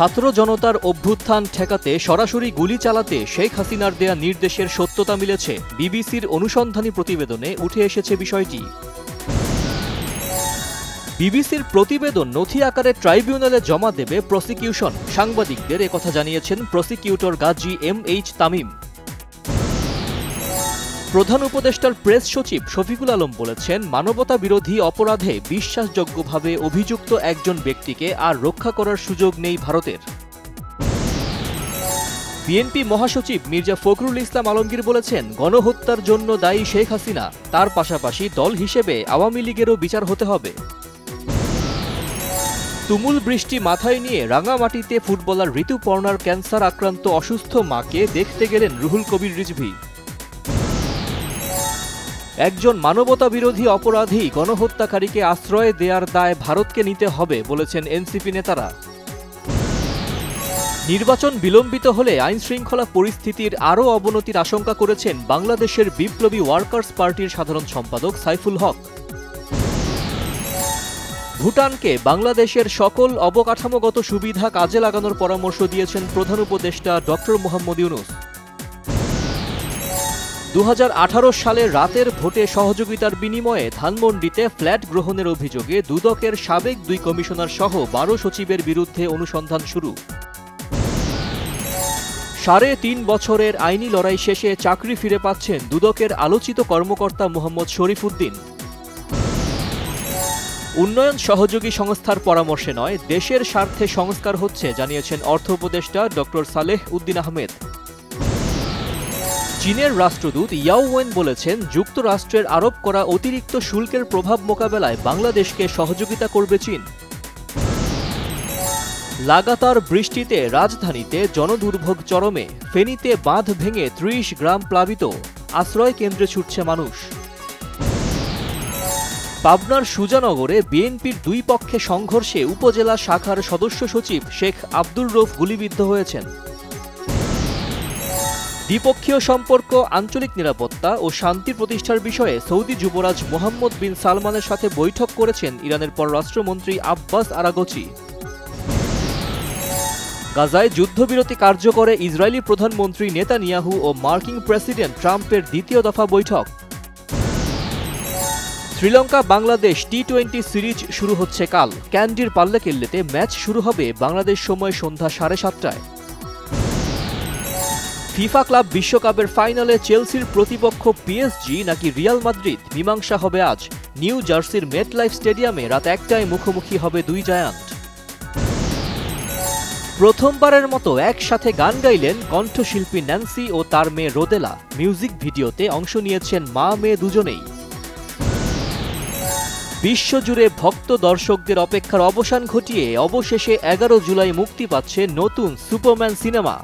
ছাত্র জনতার অভ্যুত্থান ঠেকাতে সরাসরি গুলি চালাতে শেখ হাসিনার দেয়া নির্দেশের সত্যতা মিলেছে। বিবিসির অনুসন্ধানী প্রতিবেদনে উঠে এসেছে বিষয়টি। বিবিসির প্রতিবেদন নথি আকারে ট্রাইব্যুনালে জমা দেবে প্রসিকিউশন। সাংবাদিকদের একথা জানিয়েছেন প্রসিকিউটর গাজী এম.এইচ. তামিম। প্রধান উপদেষ্টার প্রেস সচিব শফিকুল আলম বলেছেন, মানবতা বিরোধী অপরাধে বিশ্বাসযোগ্যভাবে অভিযুক্ত একজন ব্যক্তিকে আর রক্ষা করার সুযোগ নেই ভারতের। বিএনপি মহাসচিব মির্জা ফখরুল ইসলাম আলমগীর বলেছেন, গণহত্যার জন্য দায়ী শেখ হাসিনা, তার পাশাপাশি দল হিসেবে আওয়ামী লীগেরও বিচার হতে হবে। তুমুল বৃষ্টি মাথায় নিয়ে রাঙামাটিতে ফুটবলার ঋতুপর্ণার ক্যান্সার আক্রান্ত অসুস্থ মাকে দেখতে গেলেন রুহুল কবির রিজভী। একজন মানবতা বিরোধী অপরাধী গণহত্যাকারীকে আশ্রয় দেয়ার দায় ভারতকে নিতে হবে বলেছেন এনসিপি নেতারা। নির্বাচন বিলম্বিত হলে আইনশৃঙ্খলা পরিস্থিতির আরও অবনতির আশঙ্কা করেছেন বাংলাদেশের বিপ্লবী ওয়ার্কার্স পার্টির সাধারণ সম্পাদক সাইফুল হক। ভুটানকে বাংলাদেশের সকল অবকাঠামোগত সুবিধা কাজে লাগানোর পরামর্শ দিয়েছেন প্রধান উপদেষ্টা ডক্টর মোহাম্মদ ইউনূস। 2018 সালে রাতের ভোটে সহযোগিতার বিনিময়ে ধানমন্ডিতে ফ্ল্যাট গ্রহণের অভিযোগে দুদকের সাবেক 2 কমিশনার সহ 12 সচিবের বিরুদ্ধে অনুসন্ধান শুরু। 3.5 বছরের আইনি লড়াই শেষে চাকরি ফিরে পাচ্ছেন দুদকের আলোচিত কর্মকর্তা মোহাম্মদ শরীফ উদ্দিন। উন্নয়ন সহযোগী সংস্থার পরামর্শে নয়, দেশের স্বার্থে সংস্কার হচ্ছে জানিয়েছেন অর্থ উপদেষ্টা ডক্টর সালেহ উদ্দিন আহমেদ। চীনের রাষ্ট্রদূত ইয়াও ওয়েন বলেছেন, যুক্তরাষ্ট্রের আরোপ করা অতিরিক্ত শুল্কের প্রভাব মোকাবেলায় বাংলাদেশকে সহযোগিতা করবে চীন। লাগাতার বৃষ্টিতে রাজধানীতে জনদুর্ভোগ চরমে। ফেনীতে বাঁধ ভেঙে 30 গ্রাম প্লাবিত, আশ্রয় কেন্দ্রে ছুটছে মানুষ। পাবনার সুজানগরে বিএনপির 2 পক্ষে সংঘর্ষে উপজেলা শাখার সদস্য সচিব শেখ আব্দুর রউফ গুলিবিদ্ধ হয়েছেন। দ্বিপক্ষীয় সম্পর্ক, আঞ্চলিক নিরাপত্তা ও শান্তি প্রতিষ্ঠার বিষয়ে সৌদি যুবরাজ মোহাম্মদ বিন সালমানের সাথে বৈঠক করেছেন ইরানের পররাষ্ট্রমন্ত্রী আব্বাস আরাগচি। গাজায় যুদ্ধবিরতি কার্যকরে ইসরায়েলি প্রধানমন্ত্রী নেতানিয়াহু ও মার্কিন প্রেসিডেন্ট ট্রাম্পের 2য় দফা বৈঠক। শ্রীলঙ্কা বাংলাদেশ টি-20 সিরিজ শুরু হচ্ছে কাল। ক্যান্ডির পাল্লাকেল্লিতে ম্যাচ শুরু হবে বাংলাদেশ সময় সন্ধ্যা 7:30টায়। ফিফা ক্লাব বিশ্বকাপের ফাইনালে চেলসির প্রতিপক্ষ পিএসজি নাকি রিয়াল মাদ্রিদ, মীমাংসা হবে আজ। নিউ জার্সির মেটলাইফ স্টেডিয়ামে রাত 1টায় মুখোমুখি হবে 2 জায়ান্ট। প্রথমবারের মতো একসাথে গান গাইলেন কণ্ঠশিল্পী ন্যান্সি ও তার মেয়ে রোদেলা। মিউজিক ভিডিওতে অংশ নিয়েছেন মা মেয়ে দুজনেই। বিশ্বজুড়ে ভক্ত দর্শকদের অপেক্ষার অবসান ঘটিয়ে অবশেষে 11 জুলাই মুক্তি পাচ্ছে নতুন সুপারম্যান সিনেমা।